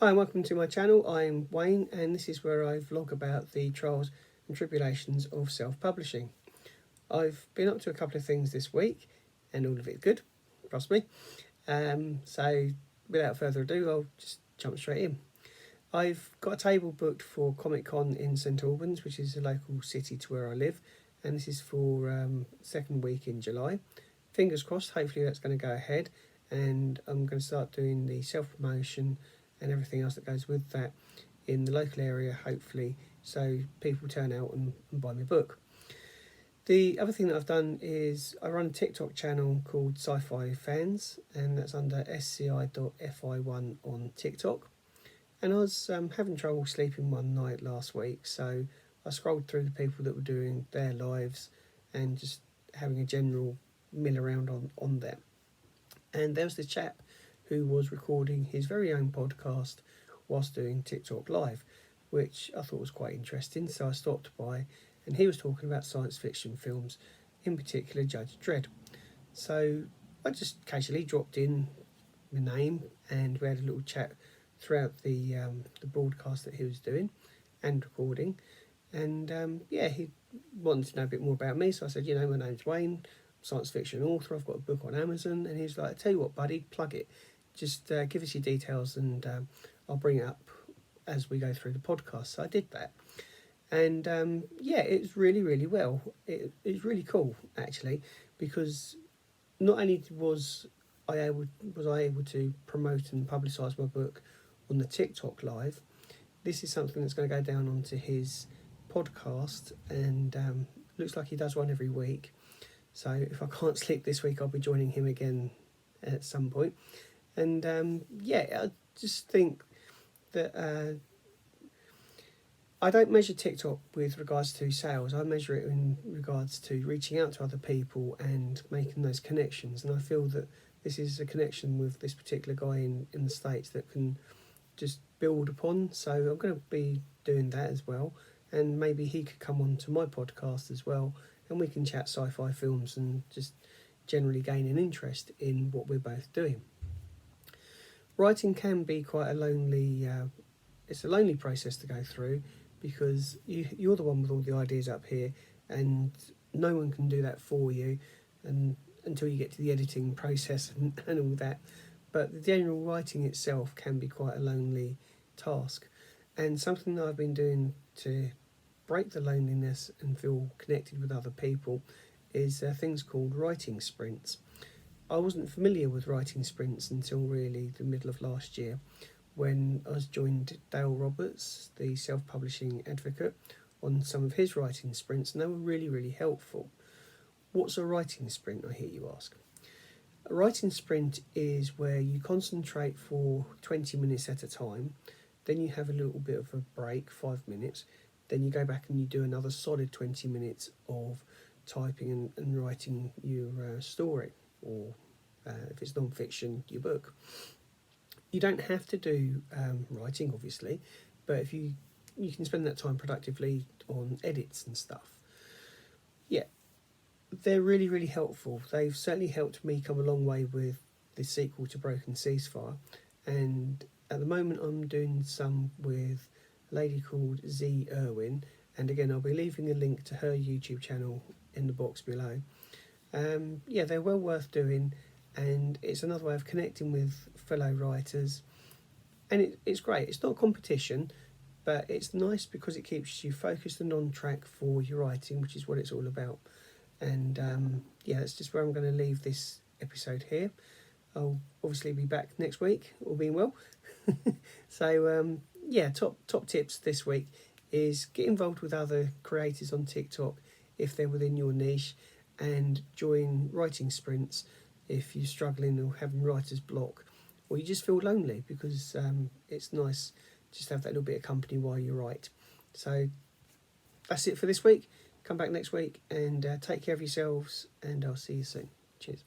Hi and welcome to my channel. I'm Wayne and this is where I vlog about the trials and tribulations of self-publishing. I've been up to a couple of things this week and all of it good, trust me. So without further ado, I'll just jump straight in. I've got a table booked for Comic Con in St Albans, which is a local city to where I live, and this is for second week in July. Fingers crossed, hopefully that's going to go ahead, and I'm going to start doing the self-promotion and everything else that goes with that in the local area, hopefully, so people turn out and buy my book. The other thing that I've done is I run a TikTok channel called Sci-Fi Fans, and that's under sci.fi1 on TikTok. And I was having trouble sleeping one night last week, so I scrolled through the people that were doing their lives and just having a general mill around on them. And there was this chap who was recording his very own podcast whilst doing TikTok Live, which I thought was quite interesting. So I stopped by, and he was talking about science fiction films, in particular Judge Dredd. So I just casually dropped in my name, and we had a little chat throughout the broadcast that he was doing and recording. And he wanted to know a bit more about me, so I said, my name's Wayne, science fiction author, I've got a book on Amazon. And he's like, I tell you what, buddy, plug it. Just give us your details and I'll bring it up as we go through the podcast. So I did that. And it was really, really well. It was really cool, actually, because not only was I able to promote and publicise my book on the TikTok Live, this is something that's going to go down onto his podcast, and looks like he does one every week. So if I can't sleep this week, I'll be joining him again at some point. And I just think that I don't measure TikTok with regards to sales. I measure it in regards to reaching out to other people and making those connections. And I feel that this is a connection with this particular guy in the States that can just build upon. So I'm going to be doing that as well. And maybe he could come on to my podcast as well, and we can chat sci-fi films and just generally gain an interest in what we're both doing. Writing can be quite a lonely, it's a lonely process to go through, because you're the one with all the ideas up here, and no one can do that for you, and until you get to the editing process and all that. But the general writing itself can be quite a lonely task, and something that I've been doing to break the loneliness and feel connected with other people is things called writing sprints. I wasn't familiar with writing sprints until really the middle of last year, when I was joined Dale Roberts, the self-publishing advocate, on some of his writing sprints, and they were really, really helpful. What's a writing sprint, I hear you ask? A writing sprint is where you concentrate for 20 minutes at a time, then you have a little bit of a break, 5 minutes, then you go back and you do another solid 20 minutes of typing and writing your story, or if it's non-fiction, your book. You don't have to do writing, obviously, but if you can spend that time productively on edits and stuff. Yeah, they're really, really helpful. They've certainly helped me come a long way with the sequel to Broken Ceasefire, and at the moment I'm doing some with a lady called Zee Irwin, and again I'll be leaving a link to her YouTube channel in the box below. They're well worth doing, and it's another way of connecting with fellow writers, and it's great. It's not a competition, but it's nice because it keeps you focused and on track for your writing, which is what it's all about. And that's just where I'm going to leave this episode here. I'll obviously be back next week, all being well. So top tips this week is get involved with other creators on TikTok if they're within your niche, and join writing sprints if you're struggling or having writer's block, or you just feel lonely, because it's nice just to have that little bit of company while you write. So that's it for this week. Come back next week and take care of yourselves, and I'll see you soon. Cheers.